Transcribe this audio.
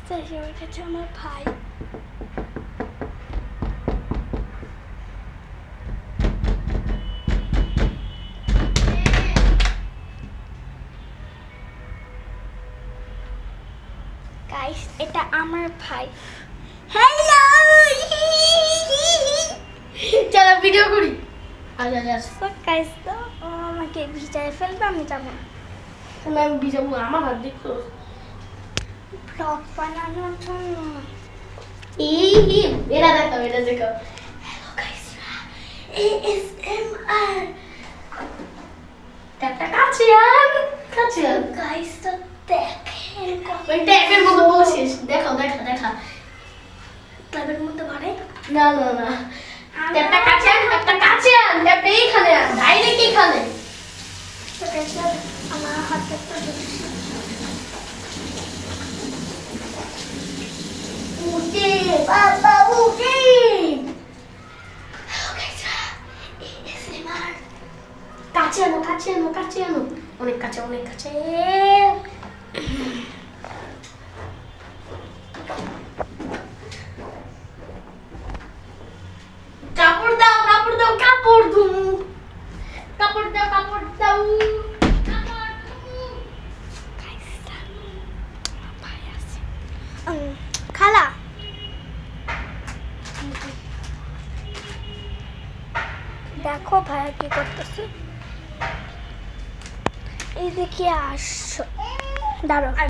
চাষিমার কাছে আমার ভাই। গাইস, এটা আমার ভাই। হ্যালো, চলো ভিডিও করি। আচ্ছা আচ্ছা গাইস, তো ও আমাকে ভিজায় ফেলবে, আমি যাবো না। আমি ভিজাবো, আমার হাত দেখছো? ব্লগ বানানোর জন্য। এটা দেখো, এটা দেখো। হ্যালো গাইসরা, ASMR। একটা কাছে আন গাইস, তো দেখেন ওই ট্যাপের মতো বলছিস। দেখো দেখা দেখা। ক্লাবের মধ্যে বাড়ে। না না না, ট্যাপটা কাছে আন, ট্যাপটা কাছে আন, ট্যাপটা এইখানে আন, ডাইরেক্ট এইখানে। তো গাইস, আমার হাতে তো উঠে বাবা উঠে। হ্যালো গাইসরা, ASMR। কাছে আনো কাছে আনো কাছে আনো, অনেক কাছে অনেক কাছে। কাপড় দাও কাপড় দাও, কাপড় ধুমু, কাপড় দাও কাপড় দাও, কাপড় ধুমু। গাইসরা, আমার ভাই আছে। খালা, দেখো ভাইয়া কি করতেছে। এই যে কি আসছো, দাঁড়ো।